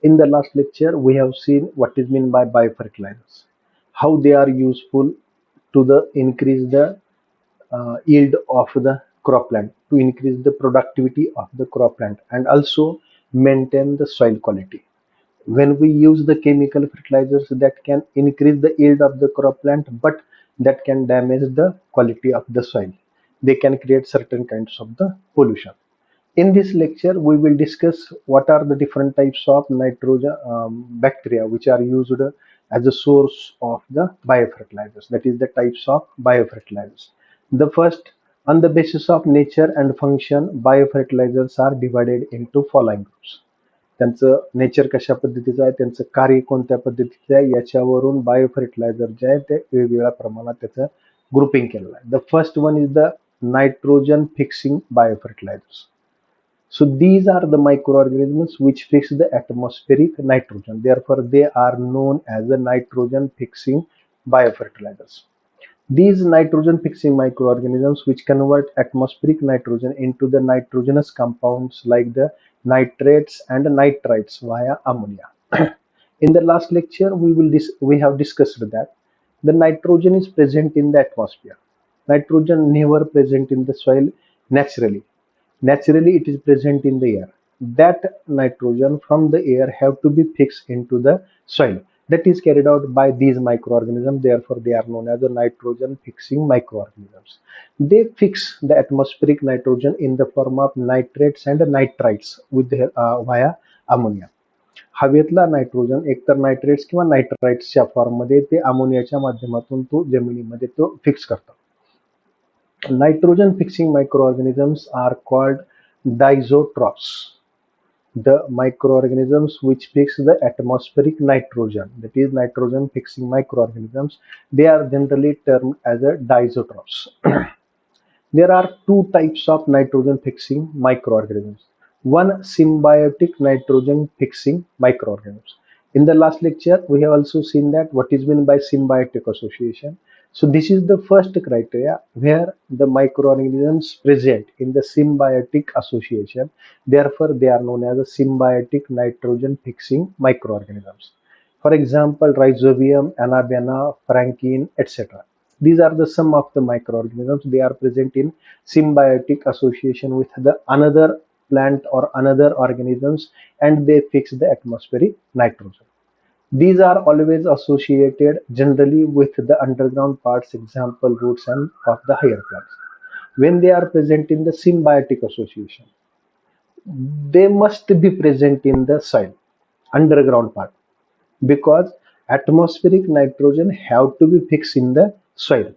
In the last lecture, we have seen what is meant by biofertilizers, how they are useful to increase the yield of the cropland, to increase the productivity of the cropland, and also maintain the soil quality. When we use the chemical fertilizers, that can increase the yield of the cropland, but that can damage the quality of the soil. They can create certain kinds of the pollution. In this lecture, we will discuss what are the different types of nitrogen bacteria which are used as a source of the biofertilizers. That is the types of biofertilizers. The first, on the basis of nature and function, biofertilizers are divided into following groups. त्यांचं nature कशा पद्धतीचं आहे, त्यांचं कार्य कोणत्या पद्धतीचं आहे, याच्यावरून बायोफर्टिलायझर जे आहे ते वेगवेगळ्या प्रमाणात त्याचं ग्रुपिंग केलेलं आहे. The first one is the nitrogen fixing biofertilizers. So these are the microorganisms which fix the atmospheric nitrogen. Therefore, they are known as the nitrogen fixing biofertilizers. These nitrogen fixing microorganisms which convert atmospheric nitrogen into the nitrogenous compounds like the nitrates and nitrites via ammonia. In the last lecture, we have discussed that the nitrogen is present in the atmosphere. Nitrogen never present in the soil naturally. Naturally, it is present in the air. That nitrogen from the air have to be fixed into the soil. That is carried out by these microorganisms. Therefore, they are known as the nitrogen fixing microorganisms. They fix the atmospheric nitrogen in the form of nitrates and nitrites via ammonia. हवेतला nitrogen एकतर nitrates किंवा नायट्राइट्सच्या फॉर्ममध्ये ते अमोनियाच्या माध्यमातून तो जमिनीमध्ये तो फिक्स करतात. Nitrogen fixing microorganisms are called diazotrophs. The microorganisms which fix the atmospheric nitrogen, that is nitrogen fixing microorganisms, they are generally termed as a diazotrophs. There are two types of nitrogen fixing microorganisms. One, symbiotic nitrogen fixing microorganisms. In the last lecture, we have also seen that what is meant by symbiotic association. So this is the first criteria where the microorganisms present in the symbiotic association. Therefore, they are known as a symbiotic nitrogen fixing microorganisms. For example, Rhizobium, Anabaena, Franklin, etc. These are the some of the microorganisms. They are present in symbiotic association with the another plant or another organisms, and they fix the atmospheric nitrogen. These are always associated generally with the underground parts, example roots and of the higher plants. When they are present in the symbiotic association, they must be present in the soil, underground part, because atmospheric nitrogen have to be fixed in the soil,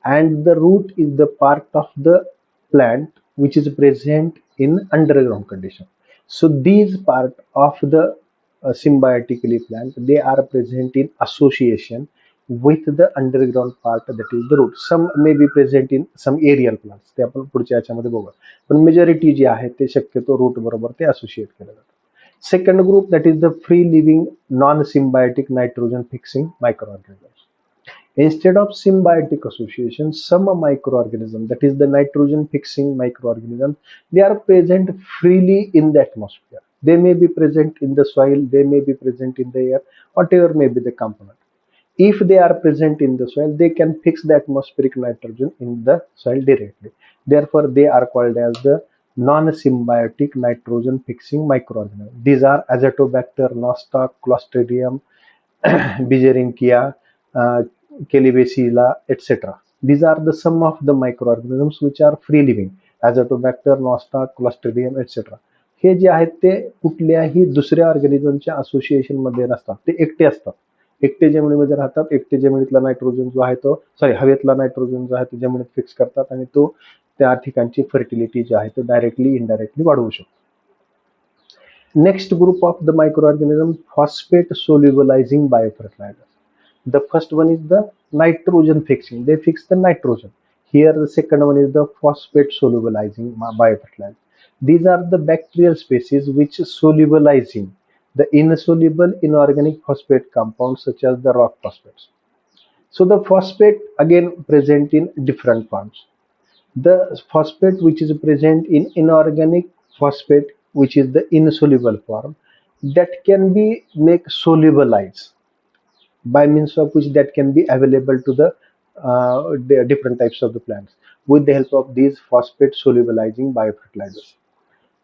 and the root is the part of the plant which is present in underground condition. So these part of the symbiotically plant, they are present in association with the underground part, that is the root. Some may be present in some aerial plants, ते आपण पुढच्या याच्यामध्ये बघू. पण majority जे आहे ते शक्यतो root बरोबर ते असोसिएट केलं जातं. Second group, that is the free living non-symbiotic nitrogen fixing microorganisms. Instead of symbiotic association, some microorganisms, that is the nitrogen fixing microorganisms, they are present freely in the atmosphere. They may be present in the soil, they may be present in the air, whatever may be the component. If they are present in the soil, they can fix the atmospheric nitrogen in the soil directly. Therefore, they are called as the non-symbiotic nitrogen fixing microorganisms. These are Azotobacter, Nostoc, Clostridium, Begerincia, Calibacilla, etc. These are the some of the microorganisms which are free living. Azotobacter, Nostoc, Clostridium, etc. हे जे आहेत ते कुठल्याही दुसऱ्या ऑर्गॅनिझमच्या association मध्ये नसतात, ते एकटे असतात. एकटे जमिनीमध्ये राहतात. एकटे जमिनीतला नायट्रोजन जो आहे तो हवेतला नायट्रोजन जो आहे तो जमिनीत फिक्स करतात आणि तो त्या ठिकाणची फर्टिलिटी जी आहे तो डायरेक्टली इनडायरेक्टली वाढवू शकतो. Next group of the microorganism, phosphate solubilizing biofertilizer. The first one is the nitrogen fixing. They fix the nitrogen. Here the second one is the phosphate solubilizing biofertilizer. These are the bacterial species which solubilizing the insoluble inorganic phosphate compounds such as the rock phosphates. So the phosphate again present in different forms. The phosphate which is present in inorganic phosphate, which is the insoluble form, that can be make soluble ice, by means of which that can be available to the different types of the plants with the help of these phosphate solubilizing biofertilizers.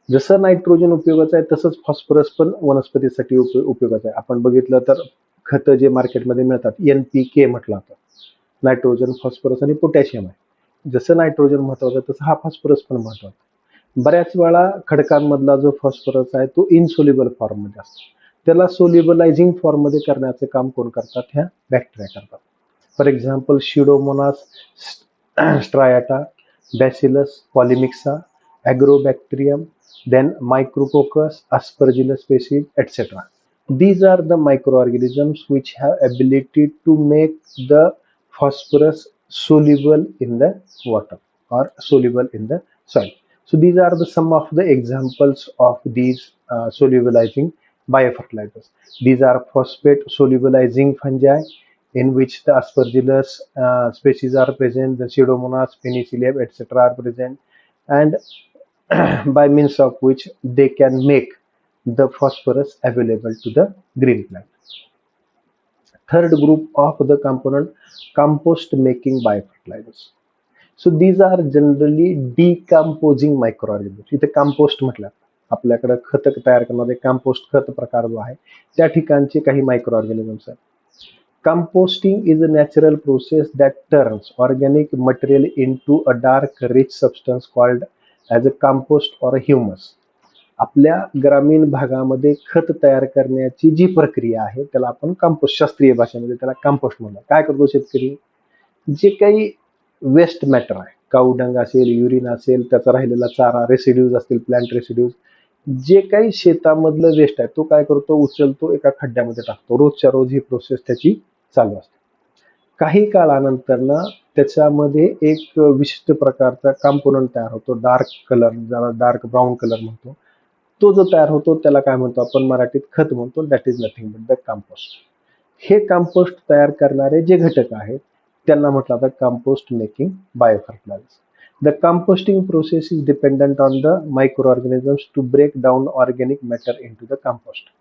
जसं nitrogen उपयोगाचं आहे तसंच phosphorus पण वनस्पतीसाठी उपयोगाचं आहे. आपण बघितलं तर खतं जे मार्केटमध्ये मिळतात, NPK म्हटलं जातं, नायट्रोजन, फॉस्फरस आणि पोटॅशियम आहे. जसं नायट्रोजन महत्वाचं आहे तसं हा फॉस्फरस पण महत्वाचा आहे. बऱ्याच वेळा खडकांमधला जो फॉस्फरस आहे तो इनसोल्युबल फॉर्ममध्ये असतो, त्याला सोल्युबलायझिंग फॉर्ममध्ये करण्याचं काम कोण करतात? ह्या बॅक्टेरिया करतात. For example Pseudomonas striata, Bacillus polymyxa, agrobacterium, then micrococcus, aspergillus species, etc. These are the microorganisms which have ability to make the phosphorus soluble in the water or soluble in the soil. So these are the some of the examples of these solubilizing biofertilizers. These are phosphate solubilizing fungi in which the aspergillus species are present, the pseudomonas, penicillium, etc. are present, and by means of which they can make the phosphorus available to the green plant. Third group of the component, compost making biofertilizers. So these are generally decomposing microorganisms. इथे compost म्हटलं, आपल्याकडे खत तयार करणारे compost खत प्रकार जो आहे त्या ठिकाणचे काही मायक्रो ऑर्गॅनिझम्स आहेत. Composting is a natural process that turns organic material into a dark, rich substance called as a compost or a humus. आपल्या ग्रामीण भागामध्ये खत तयार करण्याची जी प्रक्रिया आहे त्याला आपण कंपोस्ट, शास्त्रीय भाषेमध्ये त्याला कंपोस्ट म्हणतात. काय करतो शेतकरी? जे काही वेस्ट मॅटर आहे, काऊडंग असेल, युरिन असेल, त्याचा राहिलेला चारा, रेसिड्यूज असतील, प्लांट रेसिड्यूज, जे काही शेतामधलं वेस्ट आहे तो काय करतो? उचलतो, एका खड्ड्यामध्ये टाकतो. रोजच्या रोज ही प्रोसेस त्याची चालू असते. काही काळानंतर ना त्याच्यामध्ये एक विशिष्ट प्रकारचा कंपोनंट तयार होतो, डार्क कलर, ज्याला डार्क ब्राऊन कलर म्हणतो. तो जो तयार होतो त्याला काय म्हणतो आपण मराठीत? खत म्हणतो. That is nothing but the compost. हे कंपोस्ट तयार करणारे जे घटक आहेत त्यांना म्हटलं जातं compost making biofertilizers. The composting process is dependent on the microorganisms to break down organic matter into the compost.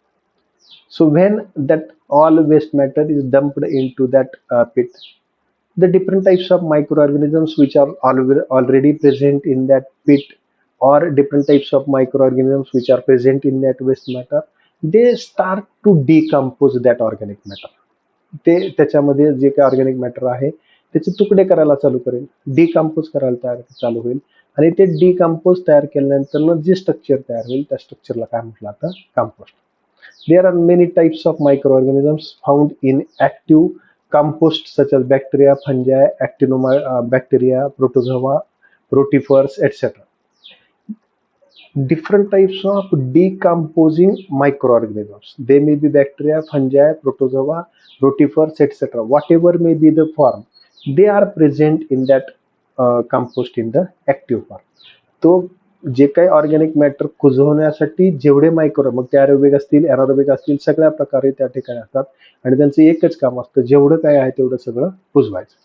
So when that all waste matter is dumped into that pit, the different types of microorganisms which are already present in that pit, or different types of microorganisms which are present in that waste matter, they start to decompose that organic matter. ते त्याच्यामध्ये जे काही organic matter आहे त्याचे तुकडे करायला चालू करेल, decompose करायला तयार चालू होईल, आणि ते डिकम्पोज तयार केल्यानंतर जे स्ट्रक्चर तयार होईल त्या स्ट्रक्चरला काय म्हटलं जातं? Compost. There are many types of microorganisms found in active compost such as bacteria, fungi, actinobacteria, protozoa, rotifers, etc. Different types of decomposing microorganisms. They may be bacteria, fungi, protozoa, rotifers, etc. Whatever may be the form, they are present in that compost in the active form. तो जे काही organic matter कुजवण्यासाठी जेवढे micro, मग ते aerobic असतील, anaerobic असतील, सगळ्या प्रकारे त्या ठिकाणी असतात आणि त्यांचं एकच काम असतं, जेवढं काय आहे तेवढं सगळं कुजवायचं.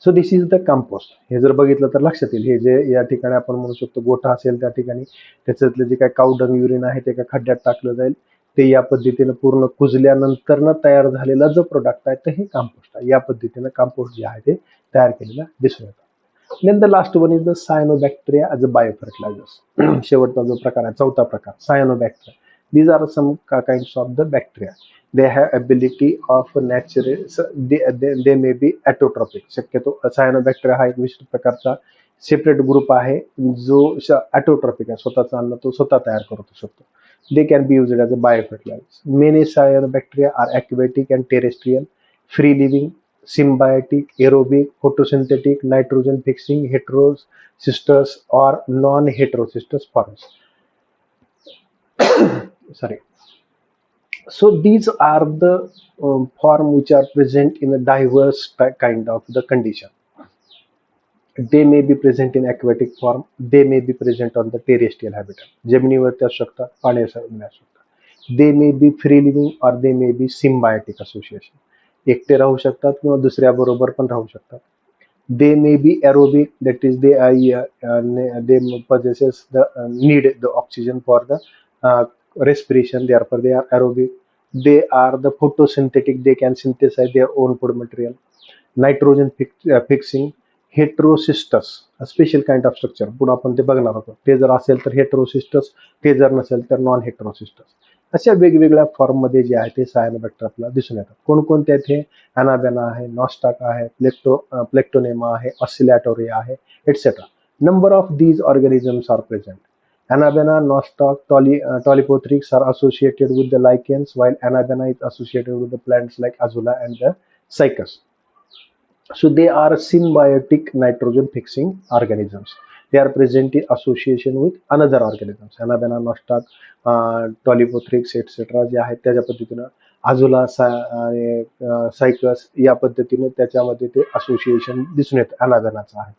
So this is the compost. हे जर बघितलं तर लक्षात येईल, हे जे या ठिकाणी आपण म्हणू शकतो गोठा असेल त्या ठिकाणी त्याच्यातले जे काही कावडंग, युरिन आहे ते एका खड्ड्यात टाकलं जाईल, ते या पद्धतीने पूर्ण कुजल्यानंतर न तयार झालेला जो प्रोडक्ट आहे तर हे कंपोस्ट आहे. या पद्धतीने कंपोस्ट जे आहे ते तयार केलेलं दिसून येतं. Then the last one is the cyanobacteria as a biofertilizers. शेवटचा जो प्रकार आहे, चौथा प्रकार, cyanobacteria. These are some kinds of the bacteria. They have ability of natural, they may be autotrophic. शक्यतो cyanobacteria हा एक विशिष्ट प्रकारचा सेपरेट ग्रुप आहे जो ऑटोट्रॉपिक आहे, स्वतःचा अन्न तो स्वतः तयार करू शकतो. They can be used as a biofertilizers. Many cyanobacteria are aquatic and terrestrial, free living, symbiotic, aerobic, photosynthetic, nitrogen fixing, heterocystous or non-heterocystous forms. Sorry. So these are the form which are present in a diverse kind of the condition. They may be present in aquatic form, they may be present on the terrestrial habitat. जमिनीवरती असू शकतात, पाण्याच्या असू शकतात. They may be free living or they may be symbiotic association. एकटे राहू शकतात किंवा दुसऱ्या बरोबर पण राहू शकतात. They may be aerobic, that is they possesses the need the oxygen for the respiration, therefore they are aerobic. They are the photosynthetic, they can synthesize their own food material. Nitrogen fixing, heterocystus, a special kind of structure, पुढे आपण ते बघणार आहोत. ते जर असेल तर हेटेरोसिस्टस, ते जर नसेल तर नॉन हेटेरोसिस्टस. अशा वेगवेगळ्या फॉर्म मध्ये जे आहे ते सायनोबॅक्टर आपल्याला दिसून येतात. कोणकोणते आहेत हे? अनाबेना आहे, नॉस्टाक आहे, प्लेक्टोनेमा आहे, ऑसिलेटोरिया आहे, etcetera. Number of these organisms are present. Anabena, nostoc, Tolipothrix are associated with the lichens, while Anabena is associated with the plants like Azula and the Cycas. So they are symbiotic nitrogen fixing organisms. They are present in association with another organisms. Anabena, nostoc, Tolipothrix, etc. जे आहेत त्याच्या पद्धतीनं Azula आणि Cycas या पद्धतीने त्याच्यामध्ये ते association दिसून येतं. अनाबेनाचं आहे.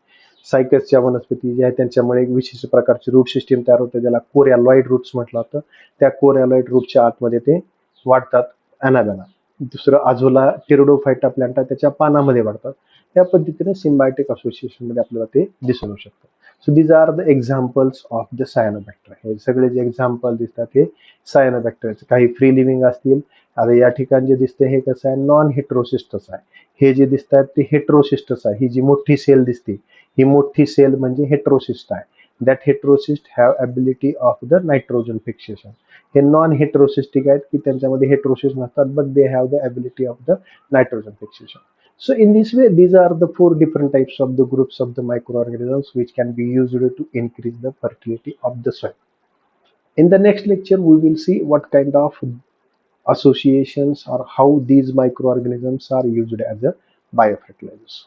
सायकसच्या वनस्पती ज्या आहेत त्यांच्यामुळे एक विशिष्ट प्रकारची रूट सिस्टीम तयार होते, ज्याला कोरियालॉइड रूट्स म्हटलं जातं. त्या कोरियालॉइड रूटच्या आतमध्ये ते वाढतात अनाबेना. दुसरं अझोला टेरिडोफायटा प्लांटा, त्याच्या पानामध्ये वाढतात. त्या पद्धतीने सिम्बायोटिक असोसिएशन मध्ये आपल्याला ते दिसून शकतं. So these are the examples of the cyanobacter. हे सगळे जे एक्झाम्पल दिसतात हे सायनोबॅक्टरचे. काही फ्री लिव्हिंग असतील. आता या ठिकाणी जे दिसते हे कसं आहे, नॉन हेट्रोसिस्टस आहे. हे जे दिसतात ते हेट्रोसिस्टस आहे. ही जी मोठी सेल दिसते ही मोठी सेल म्हणजे हेट्रोसिस्ट आहे. That heterocyst have ability of the nitrogen fixation. हे नॉन हेट्रोसिस्टिक आहेत की त्यांच्यामध्ये हेट्रोसिस नसतात, but they have the ability of the nitrogen fixation. So in this way, these are the 4 different types of the groups of the microorganisms which can be used to increase the fertility of the soil. In the next lecture, we will see what kind of associations or how these microorganisms are used as a biofertilizers.